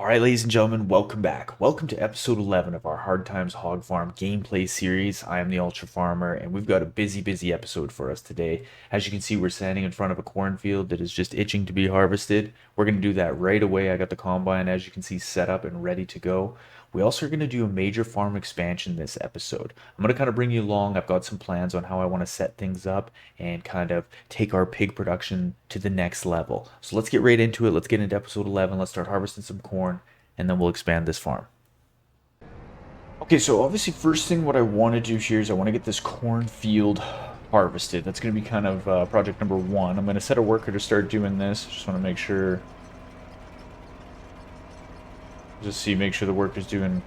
All right, ladies and gentlemen, welcome back. Welcome to episode 11 of our Hard Times Hog Farm gameplay series. I am the Ultra Farmer, and we've got a busy episode for us today. As you can see, we're standing in front of a cornfield that is just itching to be harvested. We're going to do that right away. I got the combine, as you can see, set up and ready to go. We also are going to do a major farm expansion this episode. I'm going to kind of bring you along. I've got some plans on how I want to set things up and kind of take our pig production to the next level. So let's get right into it. Let's get into episode 11. Let's start harvesting some corn and then we'll expand this farm. Okay, so obviously first thing what I want to do here is I want to get this cornfield harvested. That's going to be kind of project number one. I'm going to set a worker to start doing this. Just want to make sure, make sure the worker's doing. You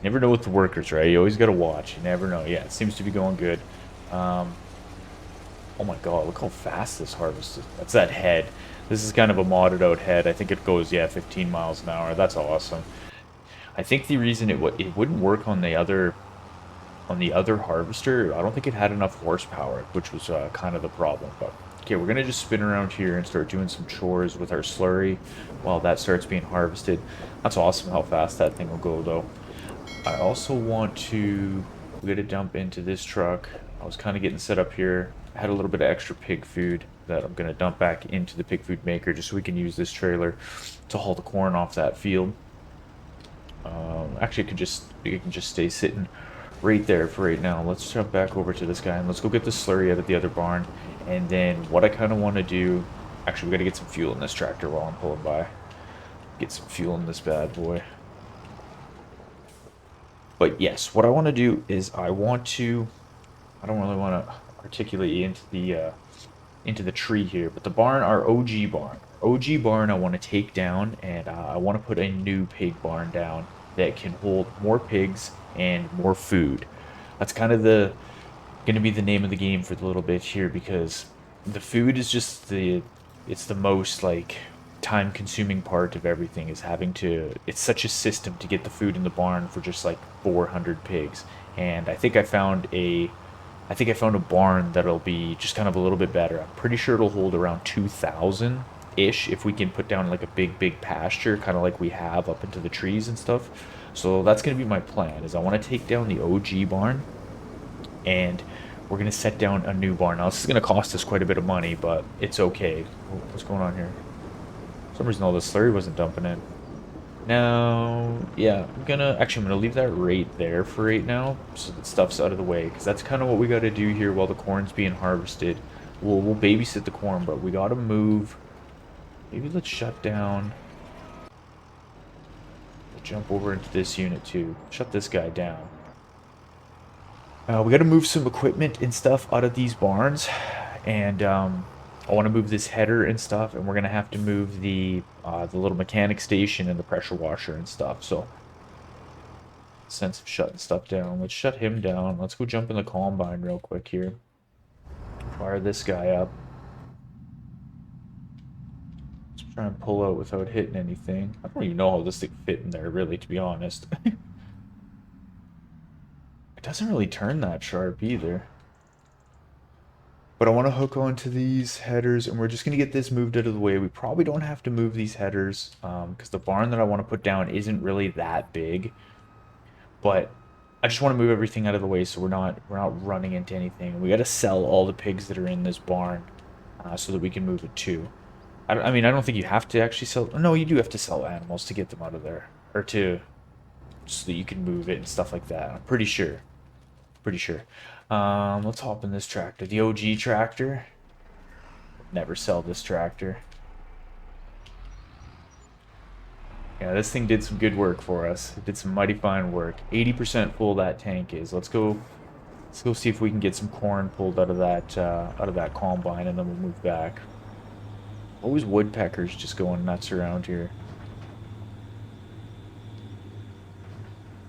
never know with the workers, right? You always got to watch. You never know. Yeah, it seems to be going good. Oh my god, look how fast this harvest is. That's that head. This is kind of a modded out head. I think it goes, yeah, 15 miles an hour. That's awesome. I think the reason it wouldn't work on the other harvester, I don't think it had enough horsepower, which was kind of the problem. But okay, we're gonna just spin around here and start doing some chores with our slurry while that starts being harvested. That's awesome how fast that thing will go, though. I also want to get a dump into this truck. I was kind of getting set up here. I had a little bit of extra pig food that I'm going to dump back into the pig food maker just so we can use this trailer to haul the corn off that field. Actually, it can just stay sitting right there for right now. Let's jump back over to this guy and let's go get the slurry out of the other barn. And then what I kind of want to do, actually, we got to get some fuel in this tractor while I'm pulling by. Get some fuel in this bad boy. But yes, what I want to do is I don't really want to articulate into the tree here, but the barn, our OG barn, I want to take down, and I want to put a new pig barn down that can hold more pigs and more food. That's kind of going to be the name of the game for the little bit here, because the food is just it's the most like time consuming part of everything, is it's such a system to get the food in the barn for just like 400 pigs. And I think I found a barn that'll be just kind of a little bit better. I'm pretty sure it'll hold around 2,000 ish if we can put down like a big pasture, kind of like we have up into the trees and stuff. So that's going to be my plan, is I want to take down the OG barn and we're going to set down a new barn. Now this is going to cost us quite a bit of money, but it's okay. What's going on here? For some reason all the slurry wasn't dumping in. Now, yeah, I'm gonna leave that right there for right now, so that stuff's out of the way, because that's kind of what we got to do here while the corn's being harvested. We'll babysit the corn, but we got to move. Maybe let's shut down. We'll jump over into this unit too. Shut this guy down. We got to move some equipment and stuff out of these barns, and I want to move this header and stuff, and we're gonna have to move the little mechanic station and the pressure washer and stuff. So, sense of shutting stuff down. Let's shut him down. Let's go jump in the combine real quick here. Fire this guy up. Let's try and pull out without hitting anything. I don't even know how this thing fit in there, really, to be honest. It doesn't really turn that sharp either. But I want to hook onto these headers, and we're just going to get this moved out of the way. We probably don't have to move these headers, because the barn that I want to put down isn't really that big. But I just want to move everything out of the way so we're not running into anything. We got to sell all the pigs that are in this barn so that we can move it too. I mean, I don't think you have to actually sell. No, you do have to sell animals to get them out of there, or so that you can move it and stuff like that. I'm pretty sure. Pretty sure. Let's hop in this tractor. The OG tractor. Never sell this tractor. Yeah, this thing did some good work for us. It did some mighty fine work. 80% full that tank is. Let's go see if we can get some corn pulled out of that combine, and then we'll move back. Always woodpeckers just going nuts around here.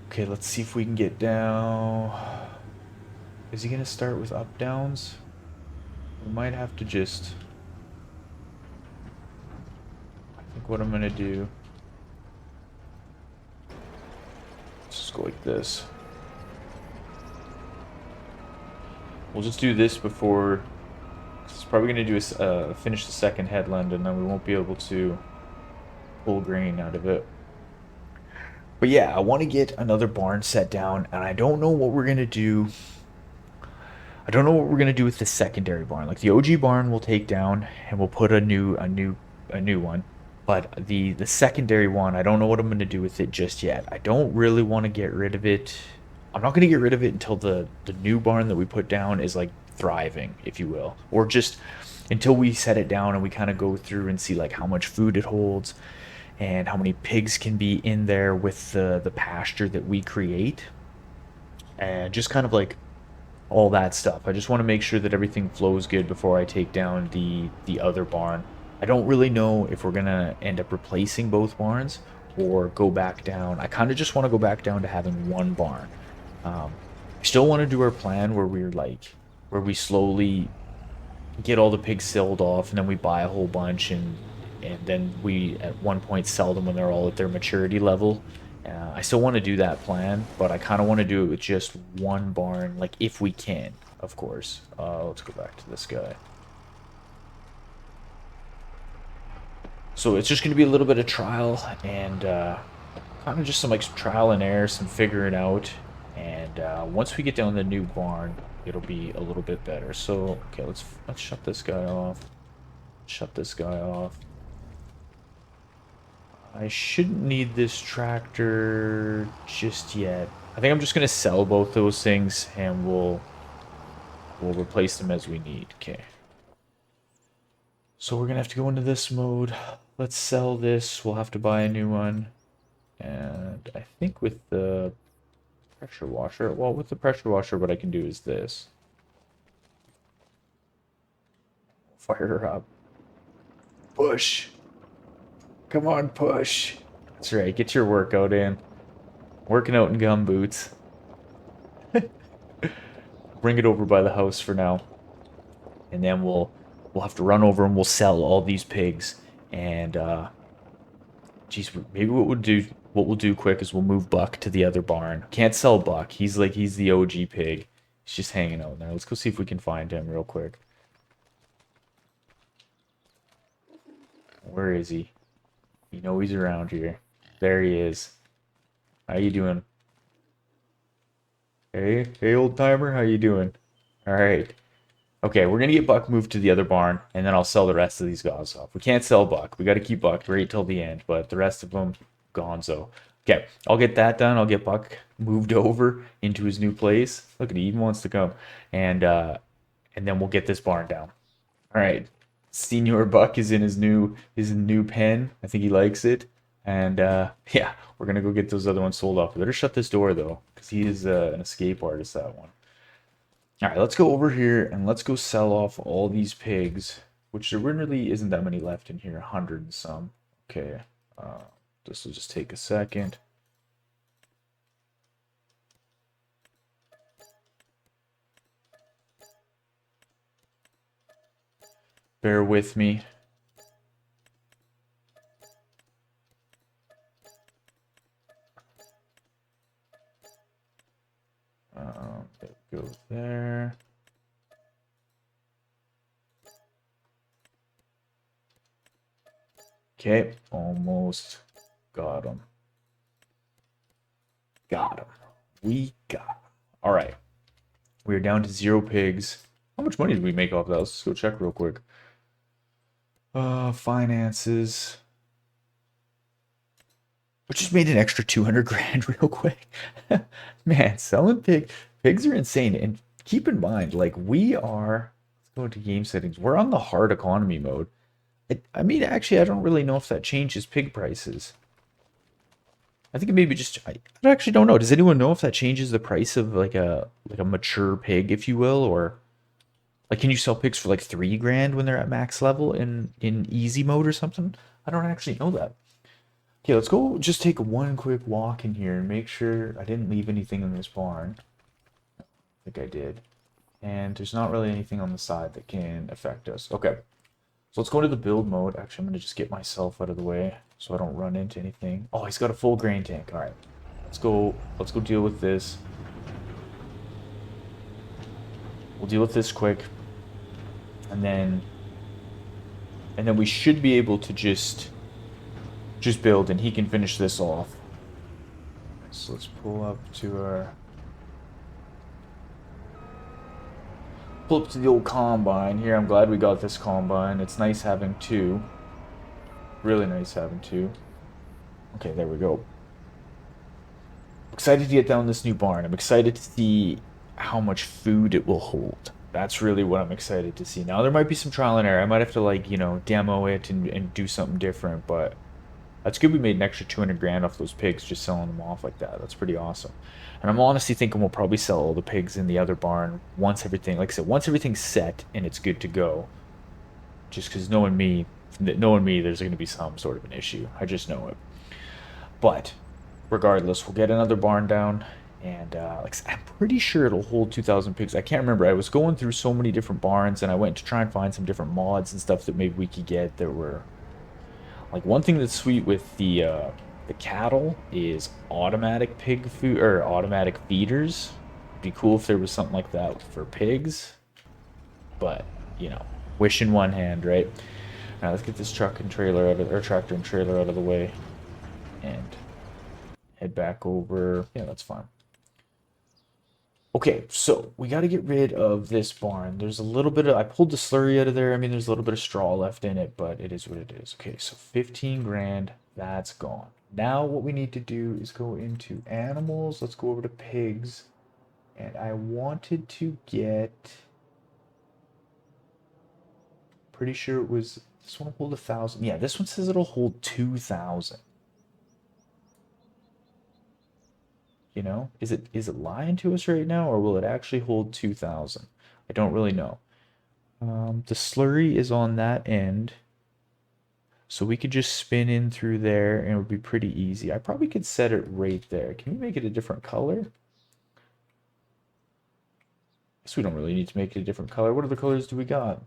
Okay, let's see if we can get down. Is he gonna start with up downs? We might have to just. I think what I'm gonna do. Let's just go like this. We'll just do this before. It's probably gonna do finish the second headland, and then we won't be able to pull grain out of it. But yeah, I want to get another barn set down, and I don't know what we're gonna do. I don't know what we're gonna do with the secondary barn. Like the OG barn, we'll take down and we'll put a new one. But the secondary one, I don't know what I'm gonna do with it just yet. I don't really want to get rid of it. I'm not gonna get rid of it until the new barn that we put down is like thriving, if you will, or just until we set it down and we kind of go through and see like how much food it holds and how many pigs can be in there with the pasture that we create, and just kind of like all that stuff. I just want to make sure that everything flows good before I take down the other barn. I don't really know if we're gonna end up replacing both barns or go back down. I kind of just want to go back down to having one barn. I still want to do our plan where we're like where we slowly get all the pigs sold off and then we buy a whole bunch and then we at one point sell them when they're all at their maturity level. I still want to do that plan, but I kind of want to do it with just one barn, like if we can, of course. Let's go back to this guy. So it's just going to be a little bit of trial and kind of just some like trial and error, some figuring out. And once we get down the new barn, it'll be a little bit better. So okay, let's shut this guy off. Shut this guy off. I shouldn't need this tractor just yet. I think I'm just gonna sell both those things and we'll replace them as we need. Okay. So we're gonna have to go into this mode. Let's sell this. We'll have to buy a new one. And I think with the pressure washer, well, with the pressure washer, what I can do is this. Fire her up. Push. Come on, push. That's right. Get your workout in. Working out in gum boots. Bring it over by the house for now. And then we'll have to run over and we'll sell all these pigs. And geez, maybe what we'll do quick is we'll move Buck to the other barn. Can't sell Buck. He's the OG pig. He's just hanging out there. Let's go see if we can find him real quick. Where is he? You know he's around here. There he is. How you doing? Hey, old timer. How you doing? All right. Okay, we're gonna get Buck moved to the other barn, and then I'll sell the rest of these guys off. We can't sell Buck. We got to keep Buck right till the end, but the rest of them, gonzo. Okay, I'll get that done. I'll get Buck moved over into his new place. Look at he even wants to come, and then we'll get this barn down. All right, Senior Buck is in his new pen. I think he likes it, and yeah, we're gonna go get those other ones sold off. We better shut this door though, because he is an escape artist. That one. All right, let's go over here and let's go sell off all these pigs, which there really isn't that many left in here, 100 and some. Okay, this will just take a second. Bear with me. That goes there. Okay, almost got him. Got him. We got him. All right, we are down to 0 pigs. How much money did we make off that? Let's go check real quick. Finances. We just made an extra 200 grand real quick. Man, selling pigs are insane. And keep in mind, like we are, let's go into game settings. We're on the hard economy mode. I mean, actually, I don't really know if that changes pig prices. I think it maybe just, I actually don't know. Does anyone know if that changes the price of like a mature pig, if you will, or like can you sell pigs for like 3 grand when they're at max level in easy mode or something? I don't actually know that. Okay, let's go just take one quick walk in here and make sure I didn't leave anything in this barn. I think I did. And there's not really anything on the side that can affect us. Okay, so let's go into the build mode. Actually, I'm going to just get myself out of the way so I don't run into anything. Oh, he's got a full grain tank. All right, let's go deal with this. We'll deal with this quick. And then we should be able to just build and he can finish this off. So let's pull up to our... Pull up to the old combine here. I'm glad we got this combine. It's nice having two. Really nice having two. Okay, there we go. Excited to get down this new barn. I'm excited to see how much food it will hold. That's really what I'm excited to see. Now, there might be some trial and error. I might have to, like, you know, demo it and do something different, but that's good we made an extra 200 grand off those pigs just selling them off like that. That's pretty awesome. And I'm honestly thinking we'll probably sell all the pigs in the other barn once everything, like I said, once everything's set and it's good to go. Just because knowing me, there's going to be some sort of an issue. I just know it. But regardless, we'll get another barn down, and like I'm pretty sure it'll hold 2,000 pigs. I can't remember. I was going through so many different barns, and I went to try and find some different mods and stuff that maybe we could get that were like one thing that's sweet with the cattle is automatic pig food or automatic feeders. It'd be cool if there was something like that for pigs, but you know, wish in one hand, right? Now let's get this truck and trailer out of, or tractor and trailer out of the way, and head back over. Yeah, that's fine. Okay, so we got to get rid of this barn. There's a little bit of, I pulled the slurry out of there. I mean, there's a little bit of straw left in it, but it is what it is. Okay, so 15 grand, that's gone. Now what we need to do is go into animals. Let's go over to pigs. And I wanted to get, pretty sure it was, this one will hold 1,000. Yeah, this one says it'll hold 2,000. You know, is it lying to us right now, or will it actually hold 2,000? I don't really know. The slurry is on that end, so we could just spin in through there and it would be pretty easy. I probably could set it right there. Can we make it a different color? Guess we don't really need to make it a different color. What other colors do we got?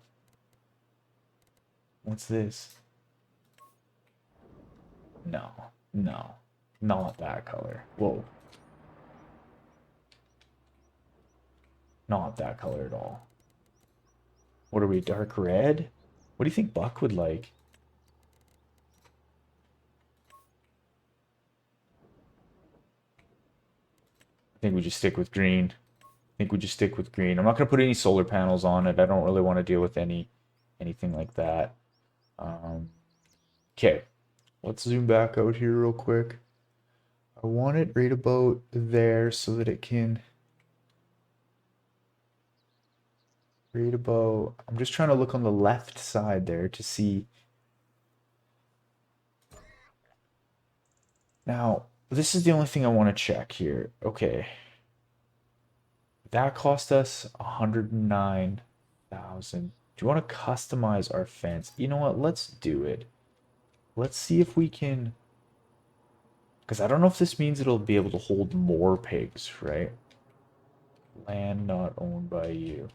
What's this? No, no, not that color. Whoa. Not that color at all. What are we, dark red? What do you think Buck would like? I think we just stick with green. I think we just stick with green. I'm not going to put any solar panels on it. I don't really want to deal with anything like that. Okay, let's zoom back out here real quick. I want it right about there so that it can... Right about... I'm just trying to look on the left side there to see... Now, this is the only thing I want to check here. Okay. That cost us 109,000. Do you want to customize our fence? You know what? Let's do it. Let's see if we can... Because I don't know if this means it'll be able to hold more pigs, right? Land not owned by you.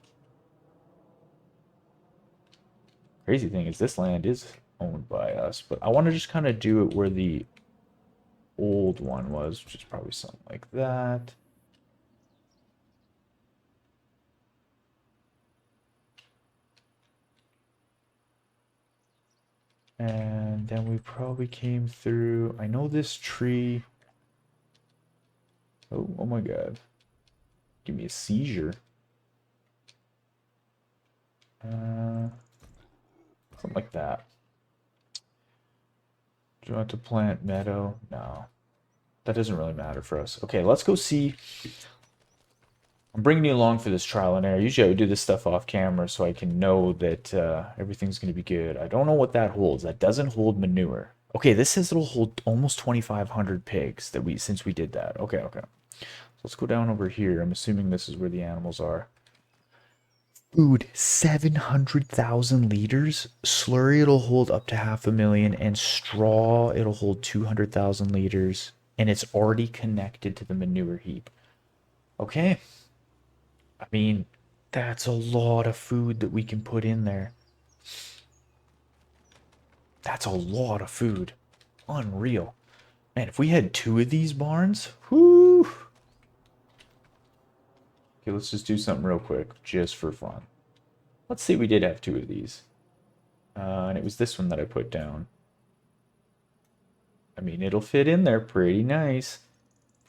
Crazy thing is this land is owned by us, but I want to just kind of do it where the old one was, which is probably something like that. And then we probably came through. I know this tree. Oh my God. Give me a seizure. Something like that. Do you want to plant meadow? No. That doesn't really matter for us. Okay, let's go see. I'm bringing you along for this trial and error. Usually I would do this stuff off camera so I can know that everything's going to be good. I don't know what that holds. That doesn't hold manure. Okay, this says it'll hold almost 2,500 pigs since we did that. Okay, okay. So let's go down over here. I'm assuming this is where the animals are. Food, 700,000 liters. Slurry, it'll hold up to 500,000. And straw, it'll hold 200,000 liters. And it's already connected to the manure heap. Okay. I mean, that's a lot of food that we can put in there. That's a lot of food. Unreal. Man, if we had 2 of these barns, whoo. Okay, let's just do something real quick, just for fun. Let's say we did have 2 of these. And it was this one that I put down. I mean, it'll fit in there pretty nice.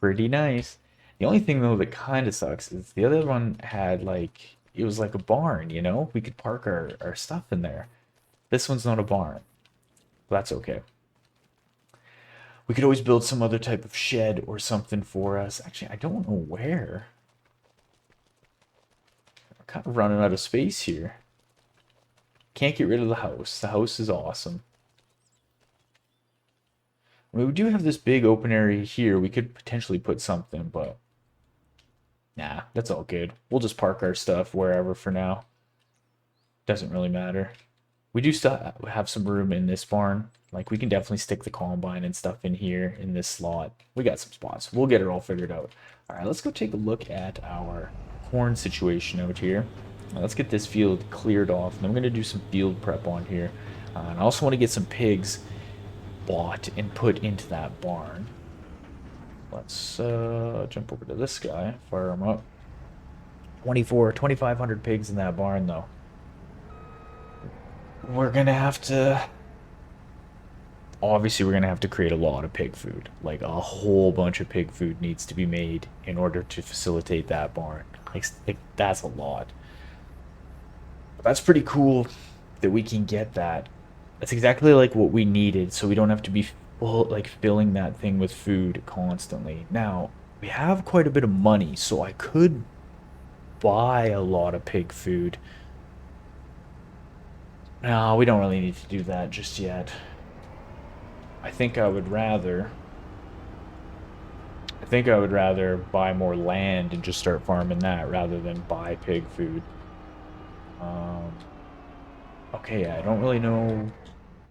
pretty nice. The only thing though that kind of sucks is the other one had like it was like a barn, you know? We could park our stuff in there. This one's not a barn. That's okay. We could always build some other type of shed or something for us. Actually, I don't know where. I'm kind of running out of space here. Can't get rid of the house. The house is awesome. I mean, we do have this big open area here. We could potentially put something, but nah, that's all good. We'll just park our stuff wherever for now. Doesn't really matter. We do still have some room in this barn. Like, we can definitely stick the combine and stuff in here in this slot. We got some spots. We'll get it all figured out. All right, let's go take a look at our corn situation out here. Now, let's get this field cleared off. And I'm going to do some field prep on here. And I also want to get some pigs bought and put into that barn. Let's jump over to this guy, fire him up. 2,500 pigs in that barn, though. We're gonna have to, obviously we're gonna have to create a lot of pig food. Like a whole bunch of pig food needs to be made in order to facilitate that barn. Like that's a lot. But that's pretty cool that we can get that. That's exactly like what we needed, so we don't have to be like filling that thing with food constantly. Now, we have quite a bit of money, so I could buy a lot of pig food. No, we don't really need to do that just yet. I think I would rather buy more land and just start farming that rather than buy pig food. Okay, yeah, I don't really know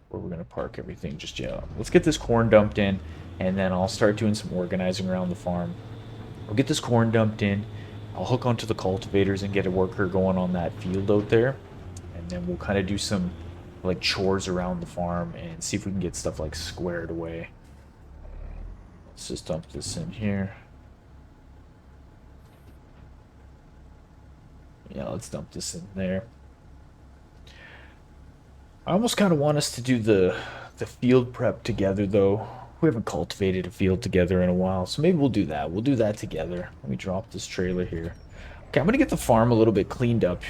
where we're gonna park everything just yet. Let's get this corn dumped in, and then I'll start doing some organizing around the farm. We'll get this corn dumped in. I'll hook onto the cultivators and get a worker going on that field out there. And then we'll kind of do some like chores around the farm and see if we can get stuff like squared away. Let's just dump this in here. Yeah, let's dump this in there. I almost kind of want us to do the field prep together though. We haven't cultivated a field together in a while, so maybe we'll do that. We'll do that together. Let me drop this trailer here. Okay, I'm gonna get the farm a little bit cleaned up.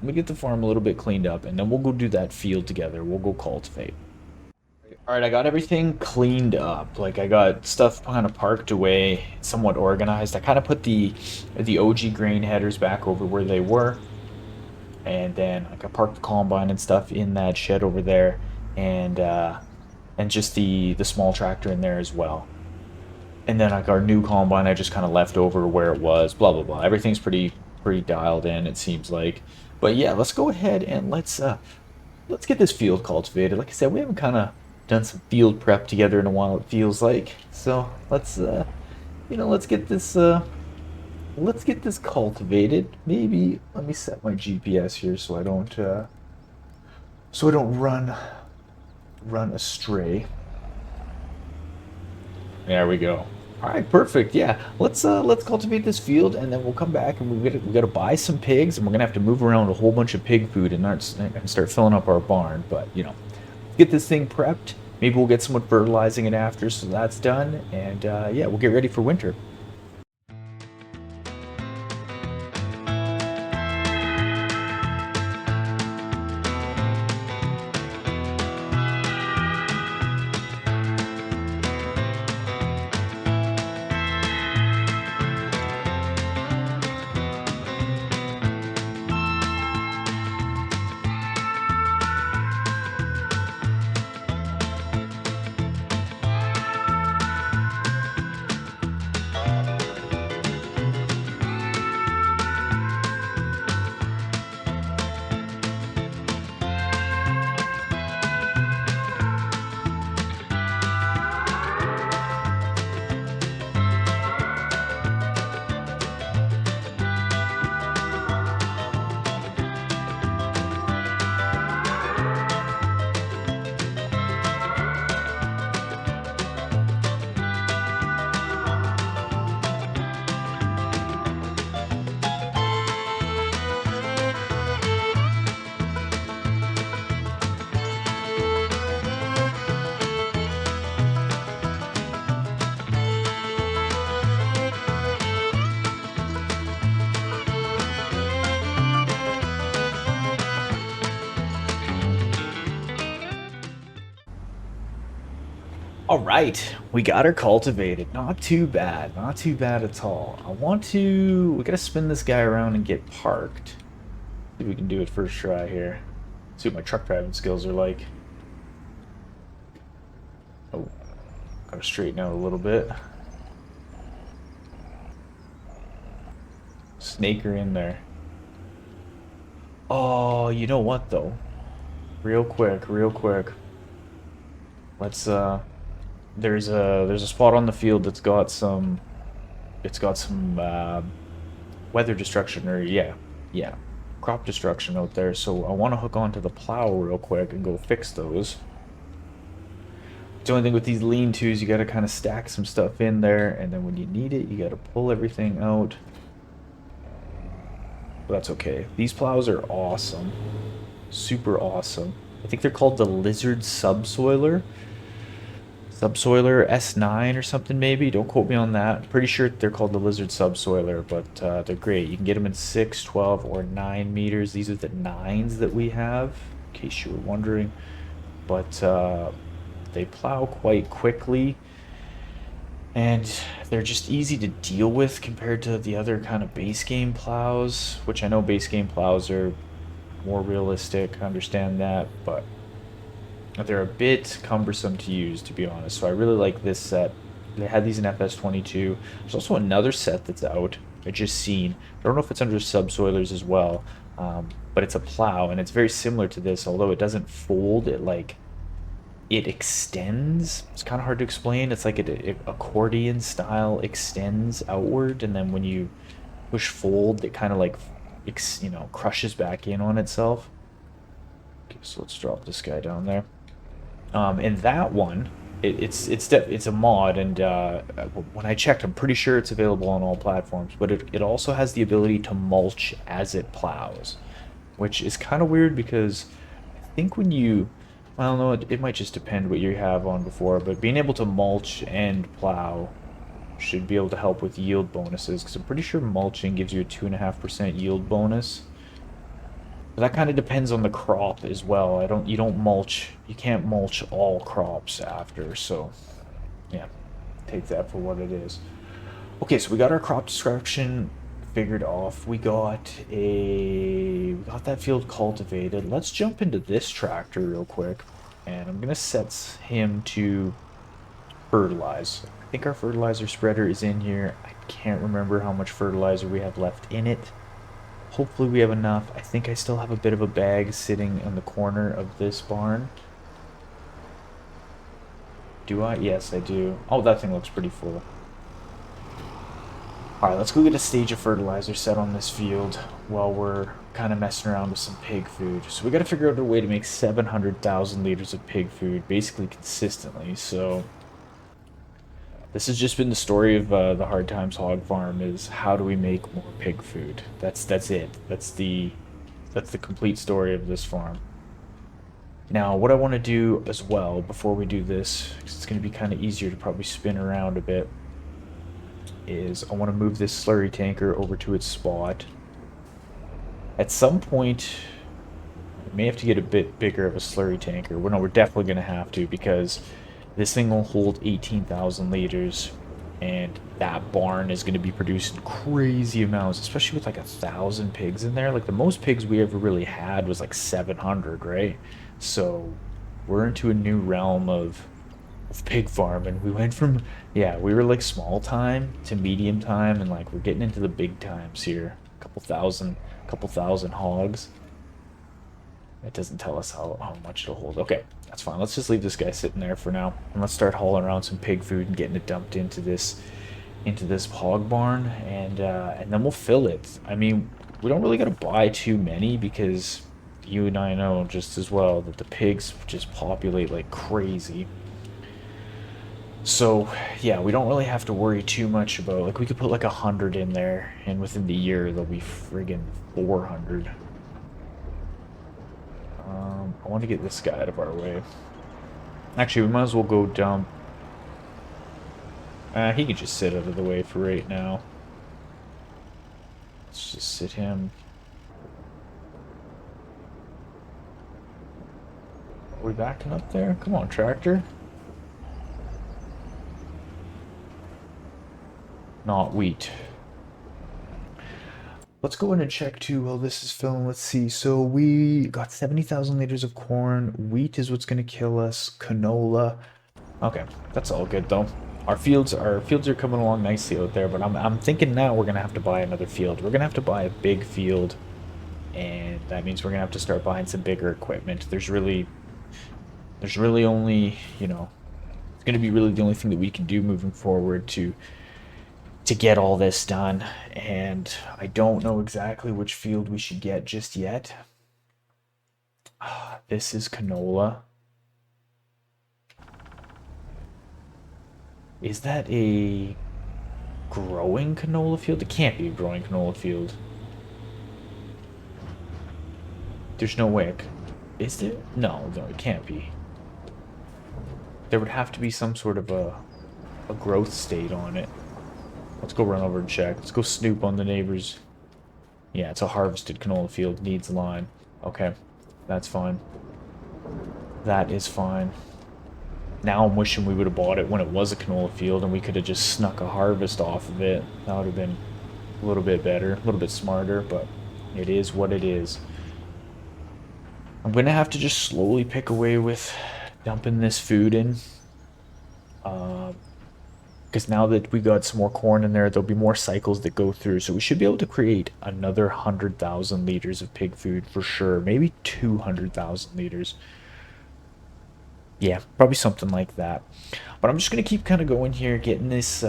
Let me get the farm a little bit cleaned up, and then we'll go do that field together. We'll go cultivate. All right, I got everything cleaned up. Like, I got stuff kind of parked away, somewhat organized. I kind of put the OG grain headers back over where they were, and then like I parked the combine and stuff in that shed over there, and just the small tractor in there as well. And then like our new combine, I just kind of left over where it was. Blah blah blah. Everything's pretty dialed in, it seems like. But yeah, let's go ahead and let's get this field cultivated. Like I said, we haven't kind of done some field prep together in a while, it feels like. So let's let's get this cultivated. Maybe let me set my GPS here so I don't run astray. There we go. All right, perfect. Yeah, let's cultivate this field, and then we'll come back and we got to buy some pigs, and we're gonna have to move around a whole bunch of pig food and start filling up our barn. But get this thing prepped. Maybe we'll get someone fertilizing it after, so that's done. And yeah, we'll get ready for winter. All right, we got her cultivated. Not too bad. Not too bad at all. We gotta spin this guy around and get parked. See if we can do it first try here. See what my truck driving skills are like. Oh, gotta straighten out a little bit. Snake her in there. Oh, you know what though? Real quick, real quick. Let's there's a spot on the field that's got some weather destruction, or yeah, crop destruction out there. So I want to hook onto the plow real quick and go fix those. The only thing with these lean-tos, you got to kind of stack some stuff in there, and then when you need it, you got to pull everything out. But that's okay. These plows are awesome. Super awesome. I think they're called the Lizard Subsoiler. Subsoiler S9 or something maybe. Don't quote me on that. Pretty sure they're called the Lizard Subsoiler, but they're great. You can get them in 6, 12, or 9 meters. These are the 9s that we have, in case you were wondering. But they plow quite quickly, and they're just easy to deal with compared to the other kind of base game plows, which I know base game plows are more realistic. I understand that, but they're a bit cumbersome to use, to be honest. So I really like this set. They had these in FS22. There's also another set that's out. I just seen. I don't know if it's under subsoilers as well, but it's a plow, and it's very similar to this. Although it doesn't fold, it extends. It's kind of hard to explain. It's like it accordion style extends outward, and then when you push fold, it kind of like crushes back in on itself. Okay, so let's drop this guy down there. And that one, it's a mod, and when I checked, I'm pretty sure it's available on all platforms. But it also has the ability to mulch as it plows, which is kind of weird because I think when you, I don't know, it might just depend what you have on before, but being able to mulch and plow should be able to help with yield bonuses, because I'm pretty sure mulching gives you a 2.5% yield bonus. But that kind of depends on the crop as well. You can't mulch all crops after, so yeah, take that for what it is. Okay, so we got our crop destruction figured off. We got that field cultivated. Let's jump into this tractor real quick, and I'm gonna set him to fertilize. I think our fertilizer spreader is in here. I can't remember how much fertilizer we have left in it. Hopefully we have enough. I think I still have a bit of a bag sitting in the corner of this barn. Do I? Yes, I do. Oh, that thing looks pretty full. Alright, let's go get a stage of fertilizer set on this field while we're kind of messing around with some pig food. So we got to figure out a way to make 700,000 liters of pig food, basically consistently. So this has just been the story of the Hard Times Hog Farm, is how do we make more pig food? That's it. That's the complete story of this farm. Now, what I want to do as well before we do this, because it's going to be kind of easier to probably spin around a bit, is I want to move this slurry tanker over to its spot. At some point, we may have to get a bit bigger of a slurry tanker. Well, no, we're definitely going to have to, because this thing will hold 18,000 liters, and that barn is going to be producing crazy amounts, especially with like 1,000 pigs in there. Like the most pigs we ever really had was like 700, right? So we're into a new realm of pig farm, and we went from, yeah, we were like small time to medium time, and like we're getting into the big times here. Couple thousand hogs. It doesn't tell us how much it'll hold. Okay, that's fine. Let's just leave this guy sitting there for now, and let's start hauling around some pig food and getting it dumped into this hog barn, and then we'll fill it. I mean, we don't really gotta buy too many, because you and I know just as well that the pigs just populate like crazy. So yeah, we don't really have to worry too much about, like, we could put like 100 in there, and within the year there'll be friggin' 400. I want to get this guy out of our way. Actually, we might as well go dump. He can just sit out of the way for right now. Let's just sit him. Are we backing up there? Come on, tractor. not wheat. Let's go in and check too while this is filling. Let's see. So we got 70,000 liters of corn. Wheat is what's going to kill us. Canola. Okay, that's all good though. Our fields are coming along nicely out there, but I'm thinking now we're gonna have to buy another field. We're gonna have to buy a big field, and that means we're gonna have to start buying some bigger equipment. There's really only, it's gonna be really the only thing that we can do moving forward to get all this done. And I don't know exactly which field we should get just yet. This is canola. Is that a growing canola field? It can't be a growing canola field. There's no way. Is there? No, no, it can't be. There would have to be some sort of a growth state on it. Let's go run over and check. Let's go snoop on the neighbors. Yeah, it's a harvested canola field. Needs lime. Okay, that's fine. That is fine. Now I'm wishing we would have bought it when it was a canola field and we could have just snuck a harvest off of it. That would have been a little bit better, a little bit smarter, but it is what it is. I'm going to have to just slowly pick away with dumping this food in. Because now that we got some more corn in there, there'll be more cycles that go through. So we should be able to create another 100,000 liters of pig food for sure. Maybe 200,000 liters. Yeah, probably something like that. But I'm just gonna keep kind of going here, getting this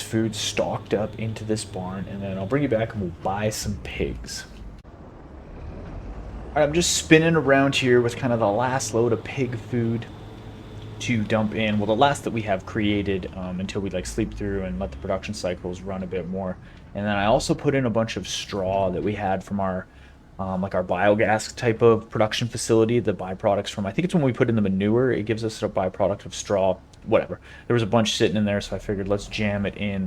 food stocked up into this barn, and then I'll bring you back and we'll buy some pigs. All right, I'm just spinning around here with kind of the last load of pig food to dump in. Well, the last that we have created until we like sleep through and let the production cycles run a bit more. And then I also put in a bunch of straw that we had from our like our biogas type of production facility, the byproducts from, I think it's when we put in the manure, it gives us a byproduct of straw, whatever. There was a bunch sitting in there, so I figured let's jam it in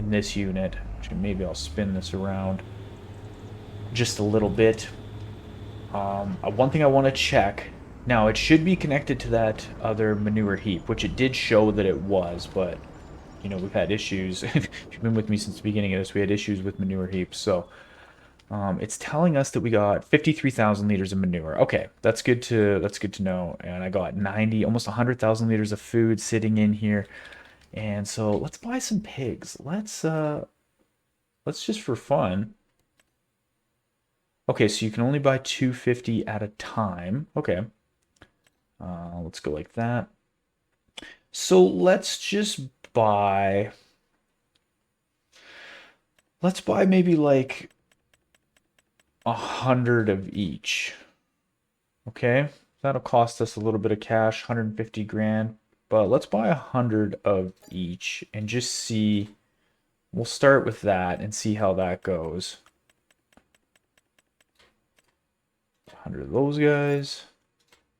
this unit. Actually, maybe I'll spin this around just a little bit. One thing I want to check, now it should be connected to that other manure heap, which it did show that it was, but we've had issues. If you've been with me since the beginning of this, we had issues with manure heaps, so it's telling us that we got 53,000 liters of manure. Okay, that's good to know. And I got 90, almost 100,000 liters of food sitting in here. And so let's buy some pigs. Let's just for fun. Okay, so you can only buy 250 at a time. Okay. Let's go like that. So let's just buy. Let's buy maybe like 100 of each. Okay, that'll cost us a little bit of cash, 150 grand. But let's buy 100 of each and just see. We'll start with that and see how that goes. 100 of those guys.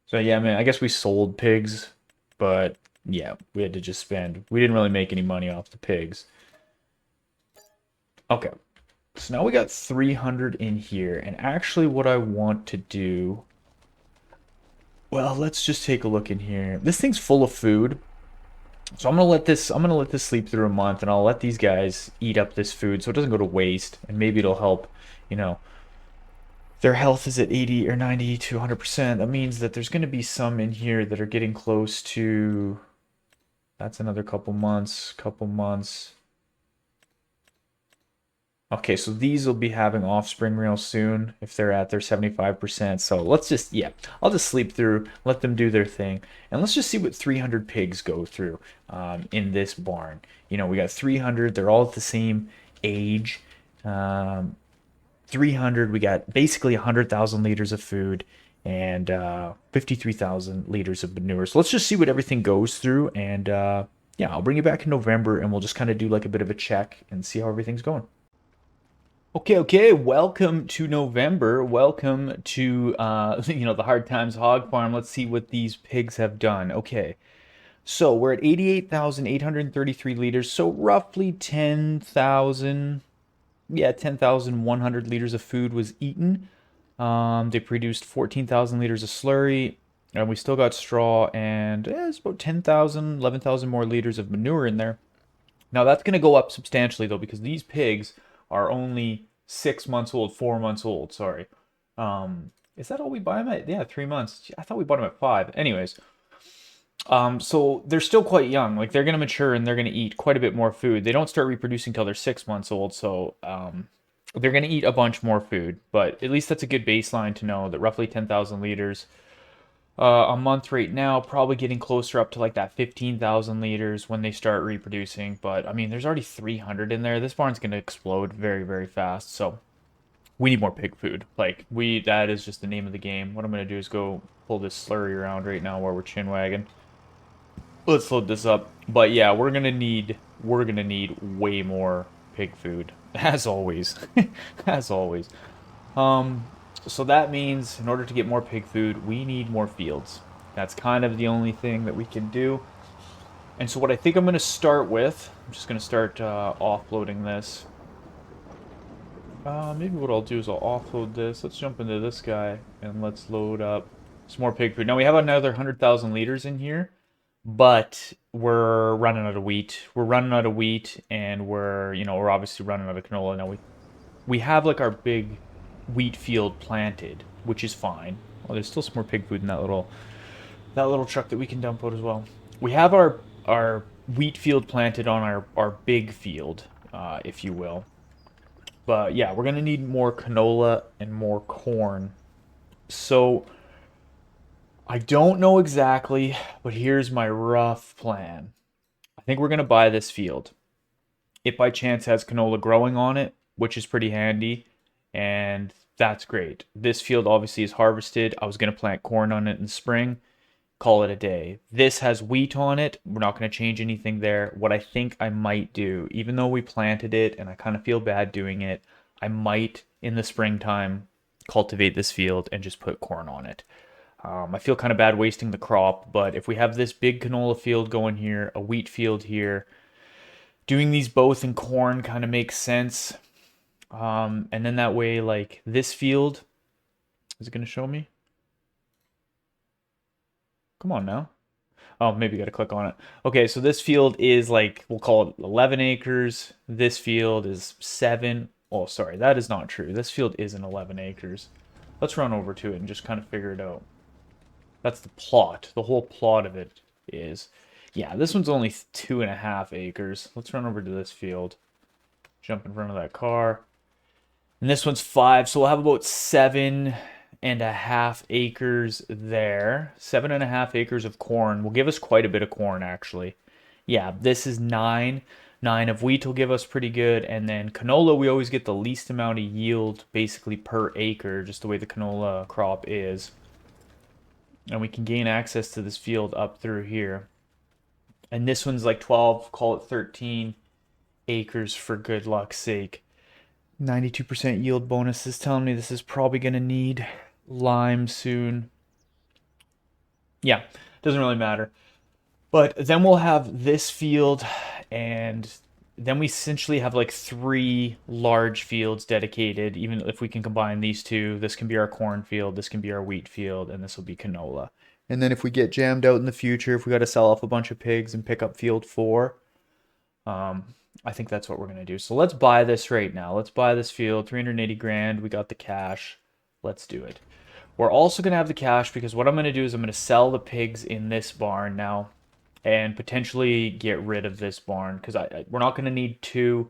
So yeah, man, I guess we sold pigs, but yeah, we had to just spend. We didn't really make any money off the pigs. Okay. So now we got 300 in here, and actually what I want to do, well, let's just take a look in here. This thing's full of food. So I'm gonna let this sleep through a month, and I'll let these guys eat up this food so it doesn't go to waste, and maybe it'll help, their health is at 80 or 90 to 100%. That means that there's gonna be some in here that are getting close to, that's another couple months. Okay, so these will be having offspring real soon if they're at their 75%. So let's just, yeah, I'll just sleep through, let them do their thing. And let's just see what 300 pigs go through in this barn. We got 300, they're all at the same age. 300, we got basically 100,000 liters of food and 53,000 liters of manure. So let's just see what everything goes through. And yeah, I'll bring you back in November and we'll just kind of do like a bit of a check and see how everything's going. Okay, welcome to November. Welcome to, the Hard Times Hog Farm. Let's see what these pigs have done. Okay, so we're at 88,833 liters, so roughly 10,000, yeah, 10,100 liters of food was eaten. They produced 14,000 liters of slurry, and we still got straw, and it's about 10,000, 11,000 more liters of manure in there. Now that's going to go up substantially though, because these pigs are only 6 months old, 4 months old. Sorry. Is that all we buy them at? Yeah, 3 months. I thought we bought them at 5. Anyways, so they're still quite young. Like they're going to mature and they're going to eat quite a bit more food. They don't start reproducing till they're 6 months old, so they're going to eat a bunch more food. But at least that's a good baseline to know that roughly 10,000 liters a month right now, probably getting closer up to like that 15,000 liters when they start reproducing. But I mean, there's already 300 in there. This barn's going to explode very, very fast. So we need more pig food. Like that is just the name of the game. What I'm going to do is go pull this slurry around right now while we're chin wagging. Let's load this up. But yeah, we're gonna need way more pig food. As always. As always. Um so that means in order to get more pig food, we need more fields. That's kind of the only thing that we can do. And so what I think I'm gonna start with, I'm just gonna start offloading this. Maybe what I'll do is I'll offload this. Let's jump into this guy and let's load up some more pig food. Now we have another 100,000 liters in here, but we're running out of wheat. We're running out of wheat, and we're obviously running out of canola. Now we have like our big wheat field planted, which is fine. Well, there's still some more pig food in that little truck that we can dump out as well. We have our wheat field planted on our big field, if you will. But yeah, we're gonna need more canola and more corn. So I don't know exactly, but here's my rough plan. I think we're gonna buy this field. It by chance has canola growing on it, which is pretty handy, and that's great. This field obviously is harvested. I was gonna plant corn on it in the spring, call it a day. This has wheat on it. We're not going to change anything there. What I think I might do, even though we planted it and I kind of feel bad doing it, I might in the springtime cultivate this field and just put corn on it. I feel kind of bad wasting the crop, but if we have this big canola field going here, a wheat field here, doing these both in corn kind of makes sense. And then that way, like this field, is it going to show me? Come on now. Oh, maybe you got to click on it. Okay, so this field is like, we'll call it 11 acres. This field is 7. Oh, sorry, that is not true. This field isn't 11 acres. Let's run over to it and just kind of figure it out. That's the plot. The whole plot of it is. Yeah, this one's only 2.5 acres. Let's run over to this field. Jump in front of that car. And this one's 5, so we'll have about 7.5 acres there. 7.5 acres of corn will give us quite a bit of corn, actually. Yeah, this is 9. 9 of wheat will give us pretty good. And then canola, we always get the least amount of yield basically per acre, just the way the canola crop is. And we can gain access to this field up through here. And this one's like 12, call it 13 acres for good luck's sake. 92% yield bonus is telling me this is probably going to need lime soon. Yeah, doesn't really matter. But then we'll have this field, and then we essentially have like 3 large fields dedicated. Even if we can combine these two, this can be our corn field, this can be our wheat field, and this will be canola. And then if we get jammed out in the future, if we got to sell off a bunch of pigs and pick up field 4, I think that's what we're going to do. So let's buy this right now. Let's buy this field, 380 grand. We got the cash. Let's do it. We're also going to have the cash because what I'm going to do is I'm going to sell the pigs in this barn now and potentially get rid of this barn because we're not going to need 2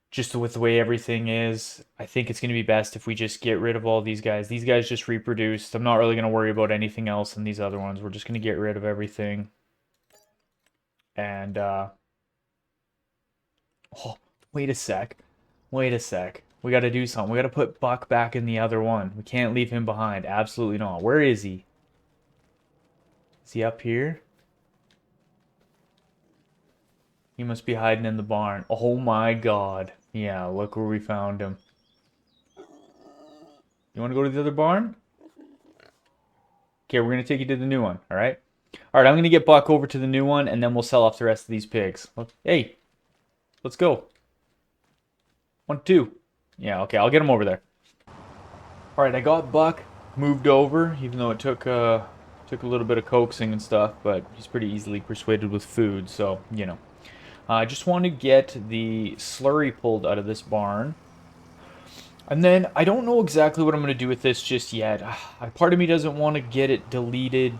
just with the way everything is. I think it's going to be best if we just get rid of all these guys. These guys just reproduced. I'm not really going to worry about anything else in these other ones. We're just going to get rid of everything. And, oh, wait a sec. Wait a sec. We got to do something. We got to put Buck back in the other one. We can't leave him behind. Absolutely not. Where is he? Is he up here? He must be hiding in the barn. Oh my god. Yeah, look where we found him. You want to go to the other barn? Okay, we're going to take you to the new one, alright? Alright, I'm going to get Buck over to the new one, and then we'll sell off the rest of these pigs. Hey, let's go. 1, 2. Yeah, okay, I'll get him over there. Alright, I got Buck moved over, even though it took a little bit of coaxing and stuff, but he's pretty easily persuaded with food, so, you know. I just want to get the slurry pulled out of this barn. And then I don't know exactly what I'm going to do with this just yet. Part of me doesn't want to get it deleted,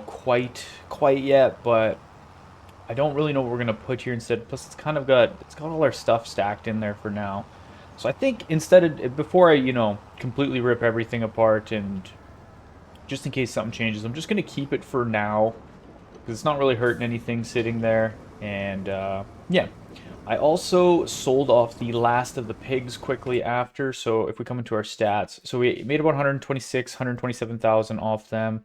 quite yet, but I don't really know what we're going to put here instead. Plus it's got all our stuff stacked in there for now. So I think instead of before I, completely rip everything apart and just in case something changes, I'm just going to keep it for now because it's not really hurting anything sitting there. And yeah, I also sold off the last of the pigs quickly after. So if we come into our stats, so we made about 127,000 off them.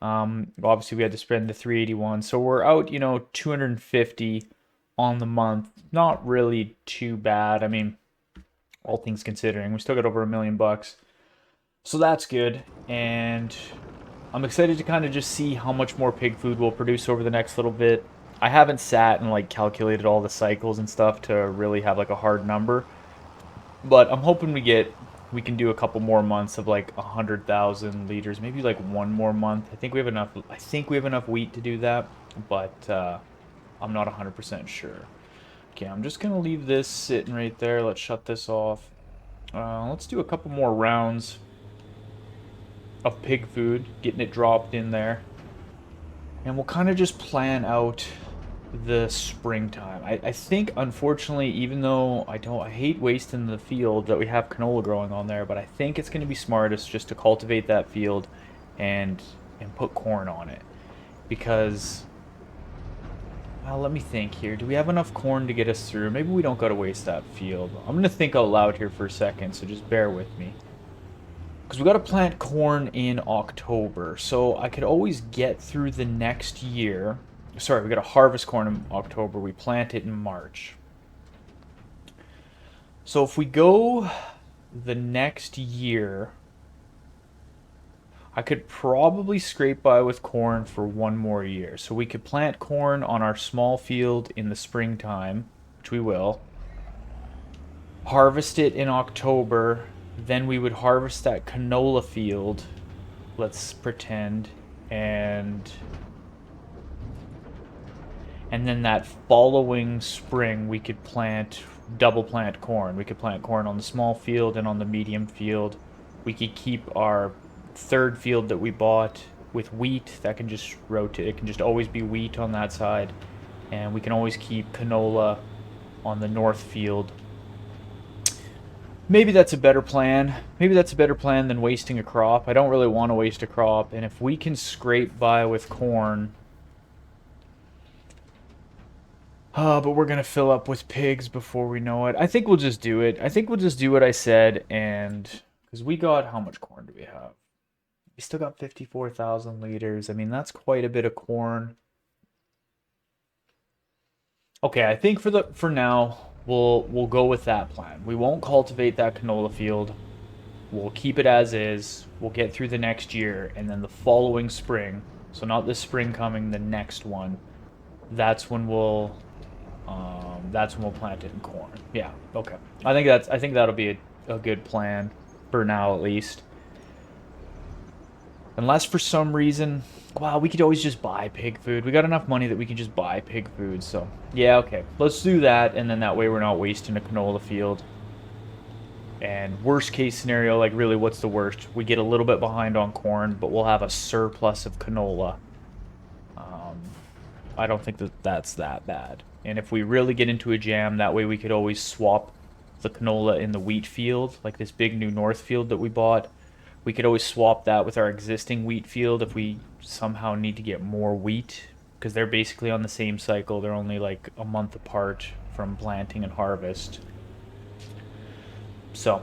Obviously we had to spend the 381, so we're out, 250 on the month. Not really too bad. I mean, all things considering, we still got over $1 million, so that's good. And I'm excited to kind of just see how much more pig food we'll produce over the next little bit. I haven't sat and like calculated all the cycles and stuff to really have like a hard number, but I'm hoping we can do a couple more months of like 100,000 liters, maybe like one more month. I think we have enough. I think we have enough wheat to do that, but I'm not 100% sure. Okay, I'm just gonna leave this sitting right there. Let's shut this off. Let's do a couple more rounds of pig food, getting it dropped in there, and we'll kind of just plan out the springtime. I think, unfortunately, even though I hate wasting the field that we have canola growing on there, but I think it's going to be smartest just to cultivate that field and put corn on it. Because, well, let me think here. Do we have enough corn to get us through? Maybe we don't got to waste that field. I'm going to think out loud here for a second, so just bear with me. Because we got to plant corn in October, so I could always get through the next year. Sorry, we got to harvest corn in October. We plant it in March. So if we go the next year, I could probably scrape by with corn for one more year. So we could plant corn on our small field in the springtime, which we will. Harvest it in October. Then we would harvest that canola field, let's pretend, and then that following spring we could double plant corn. We could plant corn on the small field and on the medium field. We could keep our third field that we bought with wheat. That can just rotate. It can just always be wheat on that side. And we can always keep canola on the north field. Maybe that's a better plan. Maybe that's a better plan than wasting a crop. I don't really want to waste a crop. And if we can scrape by with corn, but we're going to fill up with pigs before we know it. I think we'll just do it. I think we'll just do what I said. And because we got, how much corn do we have? We still got 54,000 liters. I mean, that's quite a bit of corn. Okay, I think for now we'll go with that plan. We won't cultivate that canola field. We'll keep it as is. We'll get through the next year, and then the following spring, so not this spring coming, the next one, that's when we'll plant it in corn. Yeah, okay. I think that'll be a good plan for now at least. Unless for some reason, wow, we could always just buy pig food. We got enough money that we can just buy pig food. So yeah, okay, let's do that, and then that way we're not wasting a canola field. And worst case scenario, like really, what's the worst? We get a little bit behind on corn, but we'll have a surplus of canola. I don't think that's that bad. And if we really get into a jam, that way we could always swap the canola in the wheat field, like this big new north field that we bought. We could always swap that with our existing wheat field if we somehow need to get more wheat, because they're basically on the same cycle. They're only like a month apart from planting and harvest. So,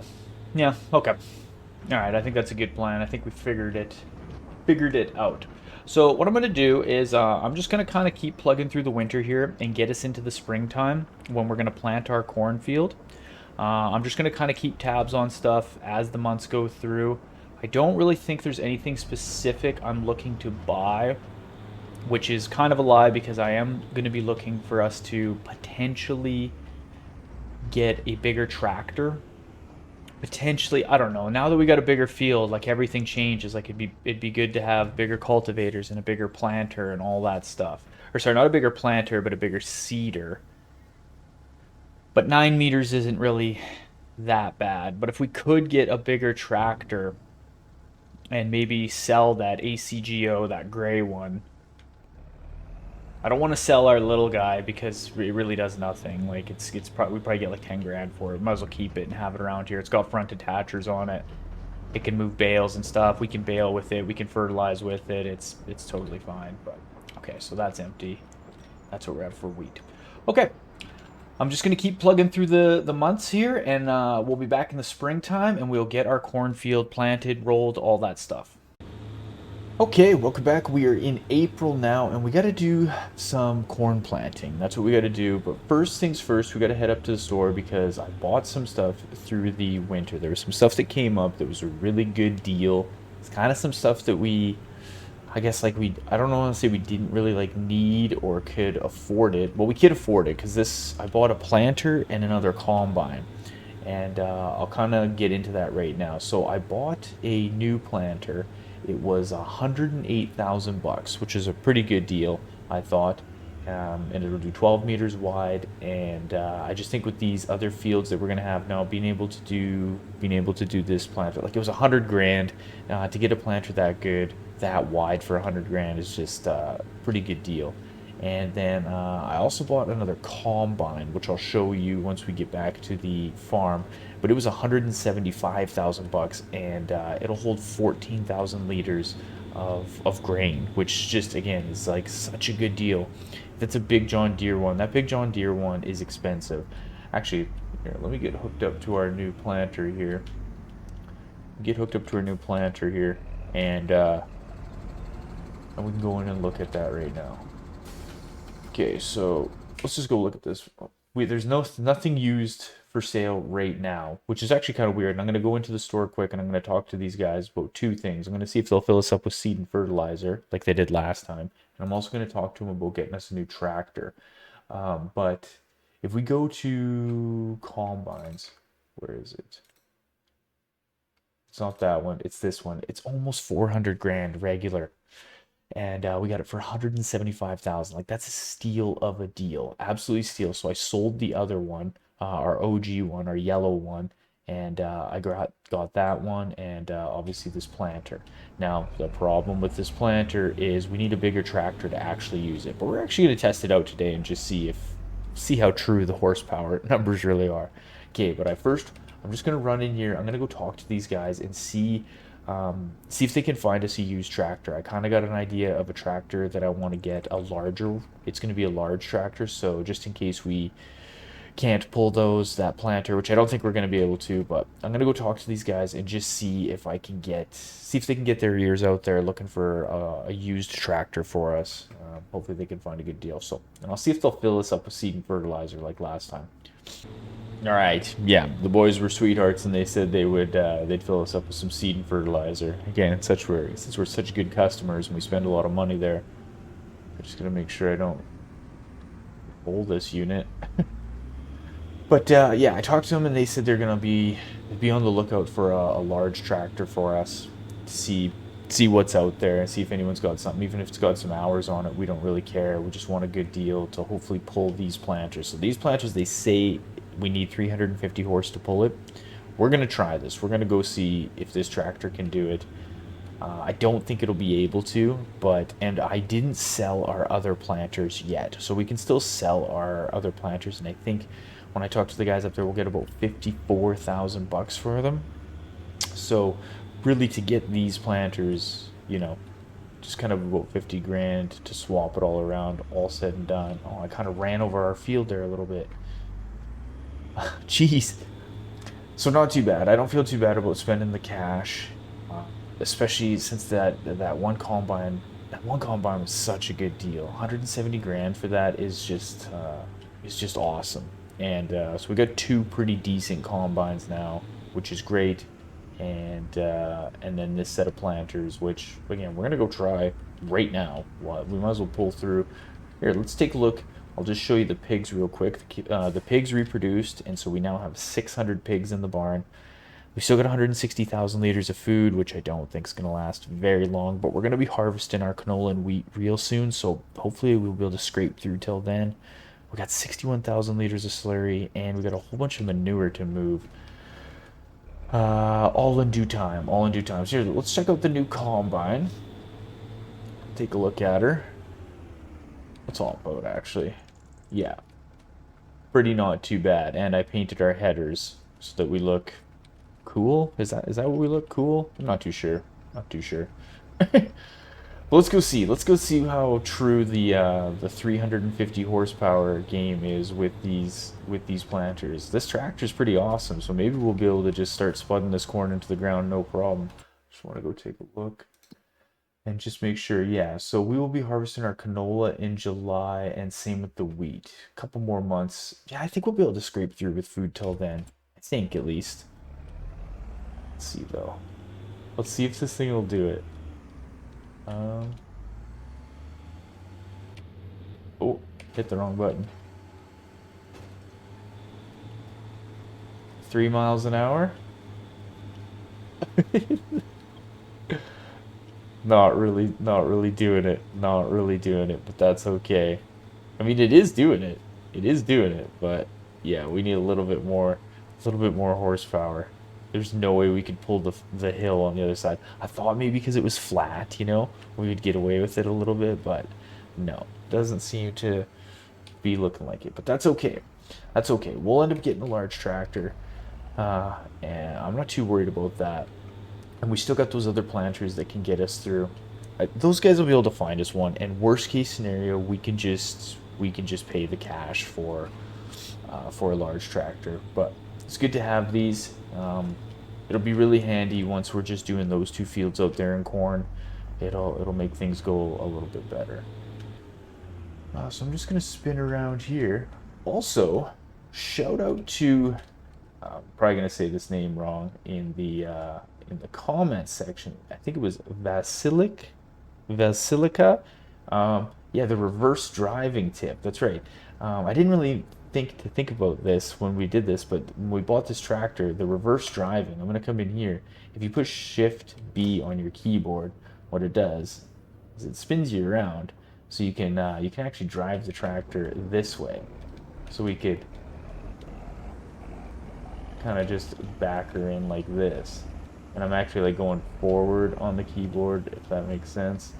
yeah, okay. All right, I think that's a good plan. I think we figured it out. So what I'm going to do is I'm just going to kind of keep plugging through the winter here and get us into the springtime when we're going to plant our cornfield. I'm just going to kind of keep tabs on stuff as the months go through. I don't really think there's anything specific I'm looking to buy, which is kind of a lie because I am going to be looking for us to potentially get a bigger tractor. Potentially, I don't know. Now that we got a bigger field, like everything changes. Like it'd be good to have bigger cultivators and a bigger planter and all that stuff. Or sorry, not a bigger planter, but a bigger seeder. But 9 meters isn't really that bad. But if we could get a bigger tractor and maybe sell that ACGO, that gray one. I don't want to sell our little guy because it really does nothing. Like it's probably we probably get like 10 grand for it. Might as well keep it and have it around here. It's got front attachers on it. It can move bales and stuff. We can bale with it. We can fertilize with it. It's totally fine. But okay, so that's empty. That's what we're at for wheat. Okay, I'm just gonna keep plugging through the months here, and we'll be back in the springtime, and we'll get our cornfield planted, rolled, all that stuff. Okay, welcome back. We are in April now, and we got to do some corn planting. That's what we got to do. But first things first, we got to head up to the store because I bought some stuff through the winter. There was some stuff that came up that was a really good deal. It's kind of some stuff that I guess like I don't want to say we didn't really like need or could afford it. Well, we could afford it because I bought a planter and another combine, and I'll kind of get into that right now. So I bought a new planter. It was $108,000, which is a pretty good deal, I thought. And it'll do 12 meters wide. And I just think with these other fields that we're gonna have now, being able to do this planter, like it was 100 grand to get a planter that good, that wide for 100 grand is just a pretty good deal. And then I also bought another combine, which I'll show you once we get back to the farm. But it was $175,000, and it'll hold 14,000 liters of grain, which just again is like such a good deal. That's a big John Deere one. That big John Deere one is expensive. Actually, here, let me get hooked up to our new planter here. And we can go in and look at that right now. Okay, so let's just go look at this. There's nothing used for sale right now, which is actually kind of weird. And I'm going to go into the store quick and I'm going to talk to these guys about two things. I'm going to see if they'll fill us up with seed and fertilizer like they did last time. And I'm also going to talk to them about getting us a new tractor. But if we go to combines, where is it? It's not that one. It's this one. It's almost 400 grand regular, and we got it for 175,000. Like that's a steal of a deal, absolutely steal. So I sold the other one, our OG one, our yellow one, and I got that one, and obviously this planter. Now the problem with this planter is we need a bigger tractor to actually use it, but we're actually going to test it out today and just see how true the horsepower numbers really are. Okay, but I'm just gonna run in here. I'm gonna go talk to these guys and see if they can find us a used tractor. I kind of got an idea of a tractor that I want to get a larger. It's going to be a large tractor, so just in case we can't pull that planter, which I don't think we're going to be able to, but I'm going to go talk to these guys and just see if they can get their ears out there looking for a used tractor for us. Hopefully they can find a good deal. And I'll see if they'll fill us up with seed and fertilizer like last time. All right, yeah, the boys were sweethearts, and they said they'd fill us up with some seed and fertilizer. Again, since we're such good customers and we spend a lot of money there, I'm just gonna make sure I don't pull this unit. But yeah, I talked to them, and they said they're gonna be on the lookout for a large tractor for us to see what's out there and see if anyone's got something. Even if it's got some hours on it, we don't really care. We just want a good deal to hopefully pull these planters. So these planters, they say we need 350 horse to pull it. We're gonna try this. We're gonna go see if this tractor can do it. I don't think it'll be able to, and I didn't sell our other planters yet, so we can still sell our other planters. And I think when I talk to the guys up there, we'll get about $54,000 for them. So really, to get these planters, just kind of about 50 grand to swap it all around, all said and done. Oh, I kind of ran over our field there a little bit. Jeez. So not too bad. I don't feel too bad about spending the cash, especially since that one combine. That one combine was such a good deal. 170 grand for that is just awesome. And so we got two pretty decent combines now, which is great. And then this set of planters, which again we're gonna go try right now. We might as well pull through. Here, let's take a look. I'll just show you the pigs real quick. The pigs reproduced, and so we now have 600 pigs in the barn. We still got 160,000 liters of food, which I don't think is going to last very long, but we're going to be harvesting our canola and wheat real soon, so hopefully we'll be able to scrape through till then. We got 61,000 liters of slurry, and we got a whole bunch of manure to move. All in due time. All in due time. So here, let's check out the new combine. Take a look at her. What's all about, actually? Yeah, pretty not too bad. And I painted our headers so that we look cool. Is that what we look cool? I'm not too sure. Not too sure. But let's go see. Let's go see how true the 350 horsepower game is with these planters. This tractor's pretty awesome, so maybe we'll be able to just start spudding this corn into the ground, no problem. Just want to go take a look and just make sure. Yeah, so we will be harvesting our canola in July, and same with the wheat. A couple more months. Yeah, I think we'll be able to scrape through with food till then. I think, at least. Let's see though. Let's see if this thing will do it. Oh, hit the wrong button. 3 miles an hour? Not really doing it. Not really doing it, but that's okay. I mean, it is doing it. It is doing it, but yeah, we need a little bit more horsepower. There's no way we could pull the hill on the other side. I thought maybe because it was flat, we would get away with it a little bit, but no, doesn't seem to be looking like it. But that's okay. That's okay. We'll end up getting a large tractor, and I'm not too worried about that. And we still got those other planters that can get us through. Those guys will be able to find us one. And worst case scenario, we can just pay the cash for a large tractor. But it's good to have these. It'll be really handy once we're just doing those 2 fields out there in corn. It'll make things go a little bit better. So I'm just gonna spin around here. Also, shout out to I'm probably gonna say this name wrong in the comment section. I think it was Vasilica. Yeah, the reverse driving tip. That's right. I didn't really think about this when we did this, but when we bought this tractor, the reverse driving. I'm gonna come in here. If you push Shift B on your keyboard, what it does is it spins you around, so you can actually drive the tractor this way. So we could kind of just back her in like this, and I'm actually like going forward on the keyboard, if that makes sense.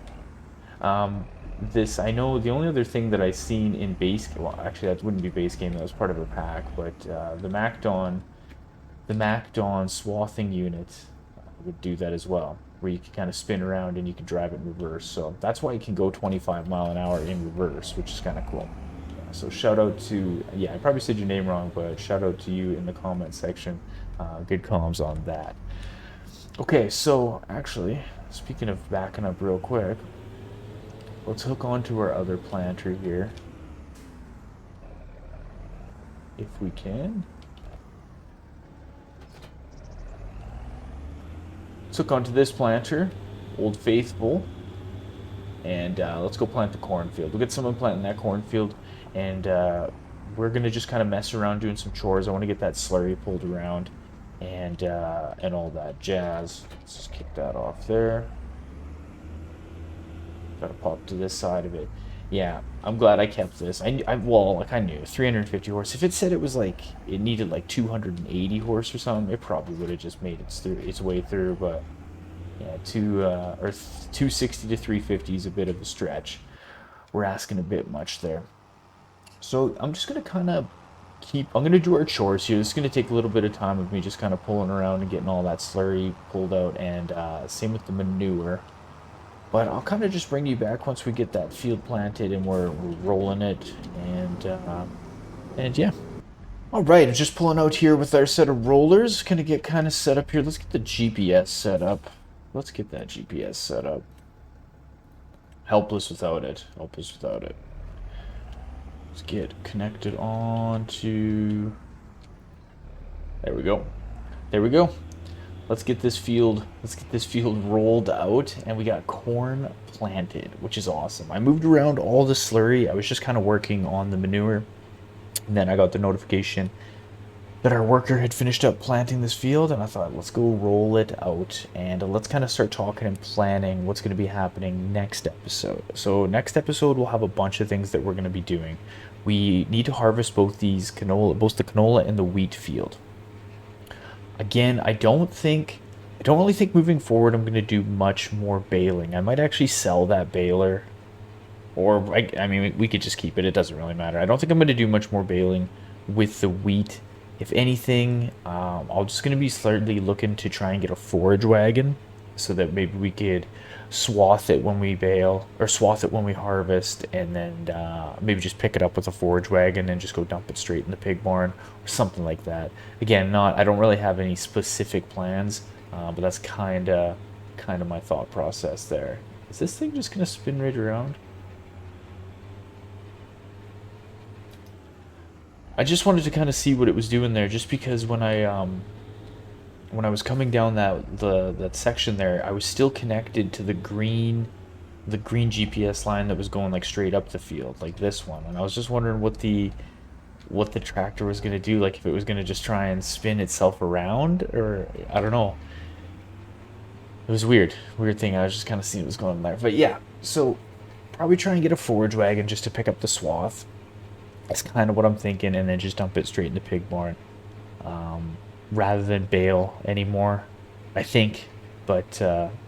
This, I know the only other thing that I seen in base, well, actually that wouldn't be base game, that was part of a pack, but the MacDon swathing unit would do that as well, where you can kind of spin around and you can drive it in reverse. So that's why you can go 25 mile an hour in reverse, which is kind of cool. So shout out to, yeah, I probably said your name wrong, but shout out to you in the comment section. Good comms on that. Okay, so actually, speaking of backing up real quick, let's hook on to our other planter here, if we can. Let's hook onto this planter, Old Faithful, and let's go plant the cornfield. We'll get someone planting that cornfield, and we're gonna just kind of mess around doing some chores. I want to get that slurry pulled around, and all that jazz. Let's just kick that off there. Gotta pop to this side of it. Yeah, I'm glad I kept this. Well, like I knew 350 horse. If it said it was like it needed like 280 horse or something, it probably would have just made its way through. But yeah, 260 to 350 is a bit of a stretch. We're asking a bit much there. So I'm just gonna kind of I'm gonna do our chores here. This is gonna take a little bit of time of me just kind of pulling around and getting all that slurry pulled out, and same with the manure. But I'll kind of just bring you back once we get that field planted and we're rolling it, and yeah. All right, I'm just pulling out here with our set of rollers. Gonna get kind of set up here. Let's get the GPS set up. Let's get that GPS set up. Helpless without it. Helpless without it. Let's get connected on to. There we go. There we go. Let's get this field rolled out, and we got corn planted, which is awesome. I moved around all the slurry. I was just kind of working on the manure, and then I got the notification that our worker had finished up planting this field, and I thought, let's go roll it out, and let's kind of start talking and planning what's going to be happening next episode. So next episode, we'll have a bunch of things that we're going to be doing. We need to harvest both the canola and the wheat field. Again, I don't really think moving forward I'm going to do much more baling. I might actually sell that baler, or I mean, we could just keep it. It doesn't really matter. I don't think I'm going to do much more baling with the wheat. If anything, I'm just going to be slightly looking to try and get a forage wagon so that maybe we could swath it when we bale or swath it when we harvest, and then maybe just pick it up with a forage wagon and just go dump it straight in the pig barn or something like that. Again, not I don't really have any specific plans, but that's kind of my thought process there. Is this thing just gonna spin right around? I just wanted to kind of see what it was doing there, just because when I was coming down that section there, I was still connected to the green GPS line that was going like straight up the field, like this one. And I was just wondering what the tractor was gonna do, like if it was gonna just try and spin itself around, or I don't know. It was weird thing. I was just kind of seeing what was going on there. But yeah, so probably try and get a forage wagon just to pick up the swath. That's kind of what I'm thinking, and then just dump it straight in the pig barn, rather than bale anymore, I think. But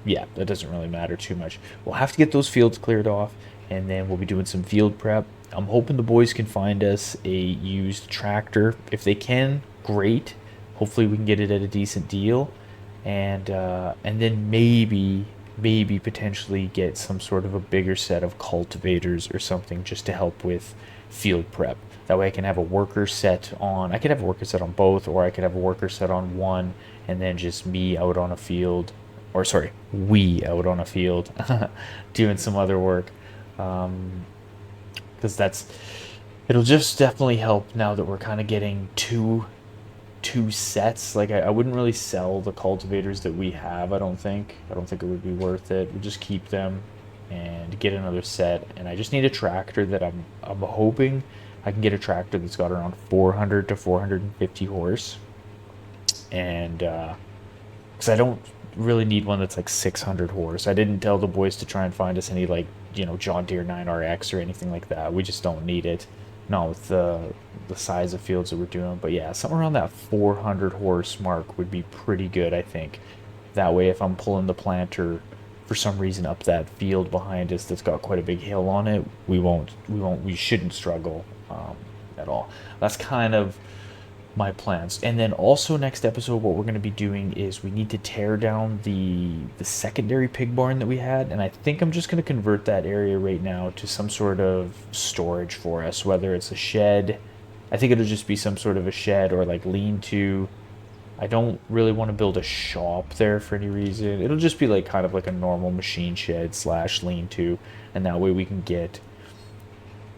yeah, that doesn't really matter too much. We'll have to get those fields cleared off, and then we'll be doing some field prep. I'm hoping the boys can find us a used tractor. If they can, great. Hopefully we can get it at a decent deal, and then maybe potentially get some sort of a bigger set of cultivators or something just to help with field prep. That way I can have a worker set on. I could have a worker set on both, or I could have a worker set on one, and then just me out on a field, or sorry, we out on a field, doing some other work. Because it'll just definitely help now that we're kind of getting two sets. Like I wouldn't really sell the cultivators that we have. I don't think it would be worth it. We'll just keep them and get another set. And I just need a tractor that I'm hoping I can get a tractor that's got around 400 to 450 horse. And because I don't really need one that's like 600 horse. I didn't tell the boys to try and find us any like John Deere 9RX or anything like that. We just don't need it. Not with the size of fields that we're doing. But yeah, somewhere around that 400 horse mark would be pretty good, I think. That way, if I'm pulling the planter for some reason up that field behind us that's got quite a big hill on it, we shouldn't struggle at all. That's kind of my plans. And then also next episode, what we're going to be doing is we need to tear down the secondary pig barn that we had, and I think I'm just going to convert that area right now to some sort of storage for us, whether it's a shed. I think it'll just be some sort of a shed or like lean-to. I don't really want to build a shop there for any reason. It'll just be like kind of like a normal machine shed slash lean-to, and that way we can get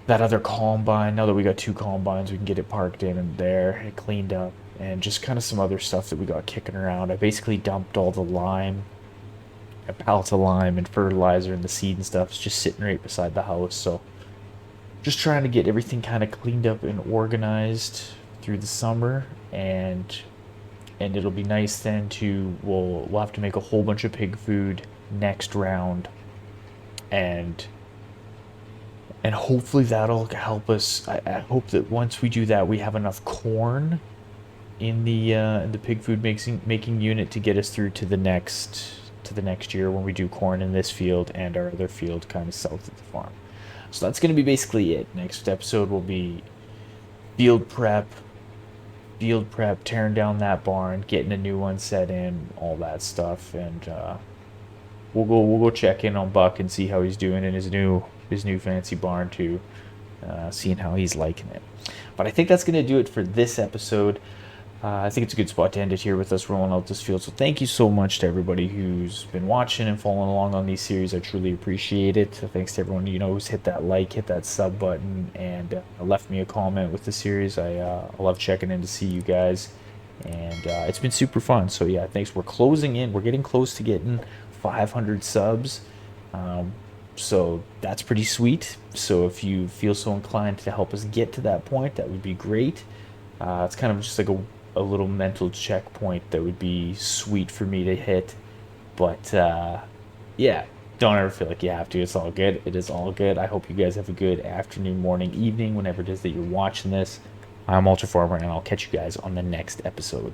that other combine. Now that we got two combines, we can get it parked in and there and cleaned up, and just kind of some other stuff that we got kicking around. I basically dumped all the lime, a pallet of lime and fertilizer and the seed and stuff. It's just sitting right beside the house. So just trying to get everything kind of cleaned up and organized through the summer, and it'll be nice then to we'll have to make a whole bunch of pig food next round, and hopefully that'll help us. I hope that once we do that, we have enough corn in the pig food making unit to get us through to the next year when we do corn in this field and our other field kind of south of the farm. So that's going to be basically it. Next episode will be field prep, tearing down that barn, getting a new one set in, all that stuff, and we'll go check in on Buck and see how he's doing in his new fancy barn too, seeing how he's liking it. But I think that's going to do it for this episode. I think it's a good spot to end it here with us rolling out this field. So thank you so much to everybody who's been watching and following along on these series. I truly appreciate it. Thanks to everyone who's hit that like, hit that sub button, and left me a comment with the series. I love checking in to see you guys, and it's been super fun. So yeah, thanks. We're closing in. We're getting close to getting 500 subs. So that's pretty sweet. So if you feel so inclined to help us get to that point, that would be great. It's kind of just like a little mental checkpoint that would be sweet for me to hit. But yeah, Don't ever feel like you have to. It's all good. It is all good. I hope you guys have a good afternoon, morning, evening, whenever it is that you're watching this. I'm Ultra Farmer, and I'll catch you guys on the next episode.